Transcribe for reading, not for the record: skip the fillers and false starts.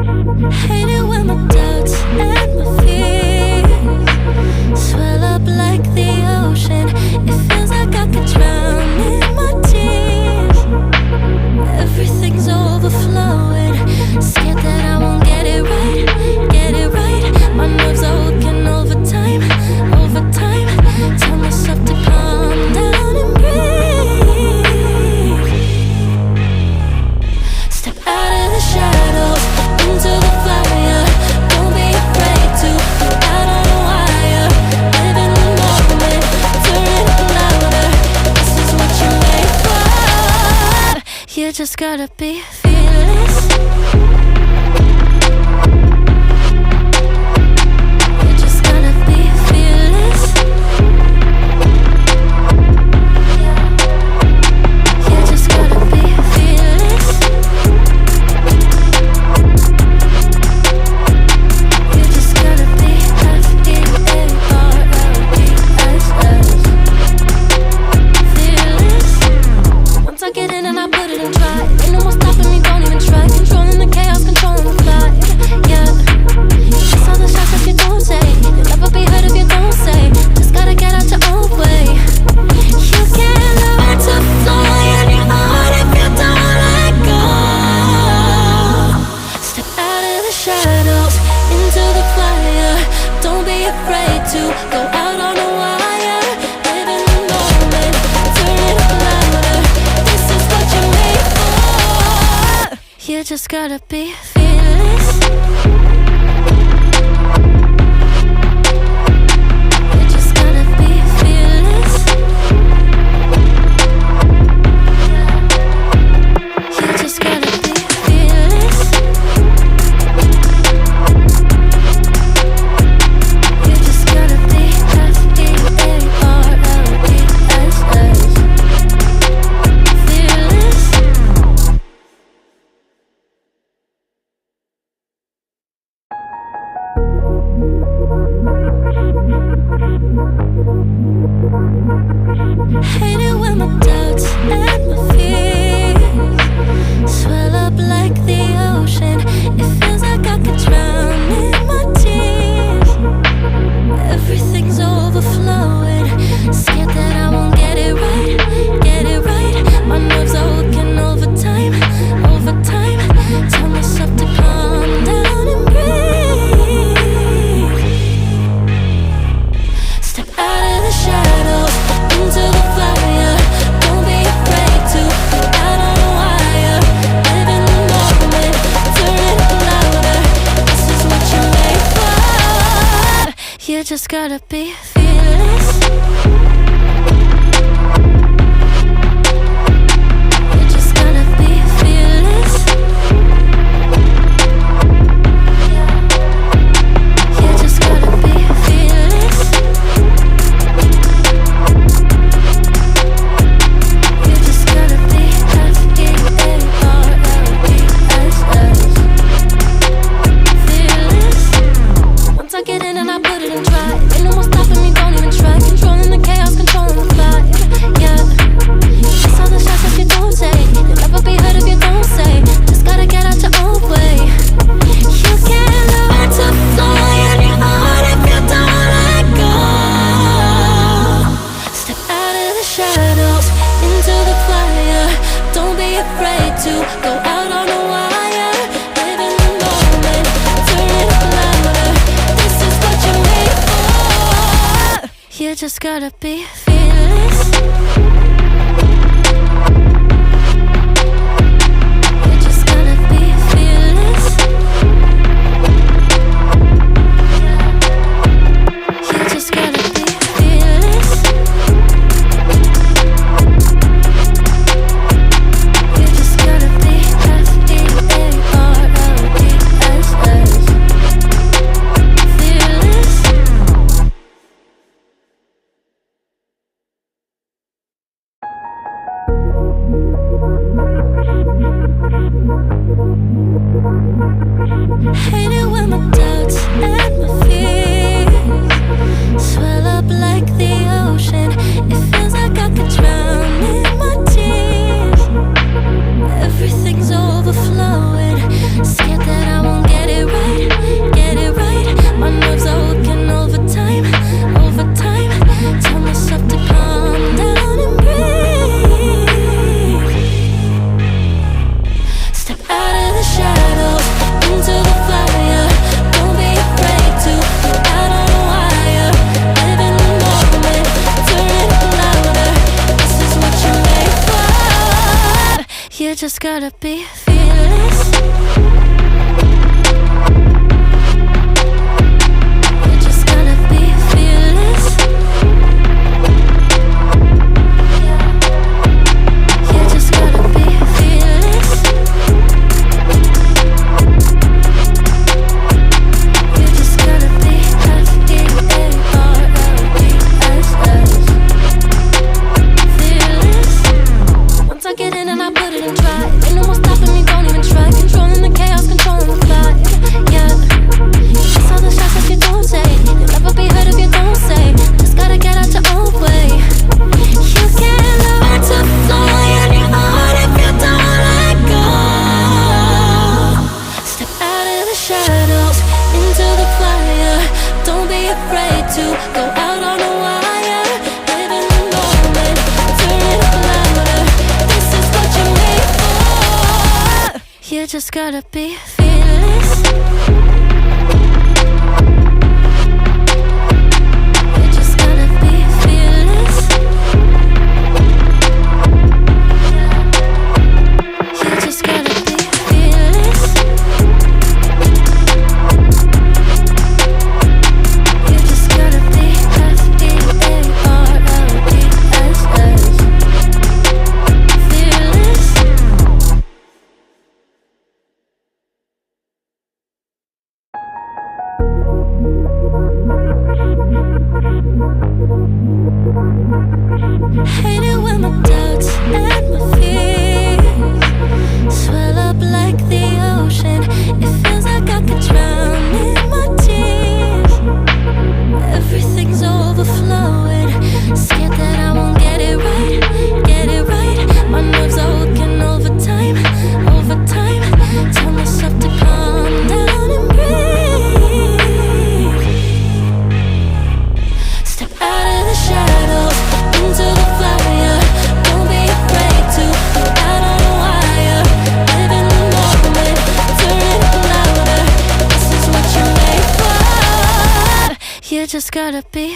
Hate it when my doubts and my fears swell up like the ocean. It feels like I could drown in my tears. Everything's overflowing. Scared that I won't get it right, get it right. My nerves are working overtime, overtime. Tell myself to calm down and breathe. Step out of the shadows into the fire. Don't be afraid to go out on a wire. Live in the moment, turn it up louder. This is what you're made for. You just gotta be fearless. You just gotta be fearless. You just gotta be fearless. You just gotta be F-E-A-R-L-E-S-S. Fearless. Once I get in and I put it in try, ain't no more stopping me, don't even try. Controlling the chaos, controlling the vibe. Yeah. That's all the shots that you don't say. You'll never be heard if you don't say. Just gotta get out your own way. You can't learn to fly on your own if you don't let go. Step out of the shadows into the fire. Don't be afraid to go out on a wire. Live in the moment, turn it up louder. This is what you're made for. You just gotta be fearless. You just gotta be fearless. You just gotta be fearless. You just gotta be F-E-A-R-L-E-S-S. Fearless. Hate it when my doubts and my fears swell up like the ocean. It feels like I could drown in my tears. Everything's overflowing. Scared that I won't get it right, get it right. My nerves are working overtime, overtime. Tell myself to calm down and breathe. Step out of the shadows into the fire. Don't be afraid to go out on a wire. Live in the moment, turn it up louder. This is what you're made for. You just gotta be fearless. You just gotta be fearless. You just gotta be fearless. You just gotta be F-E-A-R-L-E-S-S. Fearless. Once I get in and I put it in try, ain't no more stopping me, don't even try. Controlling the chaos, controlling the vibe. Yeah. That's all the shots that you don't say. You'll never be heard if you don't say. Just gotta get out your own way. You can't learn to fly on your own if you don't let go. Step out of the shadows into the fire. Don't be afraid to go out on a wire. Live in the moment, turn it up louder. This is what you're made for. You just gotta be fearless. You just gotta be fearless. You just gotta be fearless. You just gotta be F-E-A-R-L-E-S-S. Fearless. Hate it when my doubts and my fears swell up like the ocean. It feels like I could drown in my tears. Everything's overflowing. Scared that I won't get You just gotta be fearless. You just gotta be fearless. You just gotta be fearless. You just gotta be F-E-A-R-L-E-S-S. Fearless. Once I get in and I put it in try, ain't no more stopping me, don't even try. Controlling the chaos, controlling the flight. Yeah, it's all the shots that you don't take. You'll never be heard if you don't say. Just gotta get out your own way. You can't learn to fly anymore if you don't let go. Step out of the shadows, into the fire. Don't be afraid to go out on a wire. Live in the moment, turn it up louder. This is what you're made for. You just gotta be fearless. You just gotta be fearless. You just gotta be fearless. You just gotta be F-E-A-R-L-E-S-S. Fearless. Hate it when my doubts and my fears swell up like the ocean. It feels like I could drown in my tears. Everything's overflowing. Scared that I won't get it right, get it right. My nerves are working overtime, overtime. Tell myself to calm down and breathe. Step out of the shadows, into the fire. Don't be afraid to go out on a wire. Live in the moment, turn it up louder. This is what you're made for. You just gotta be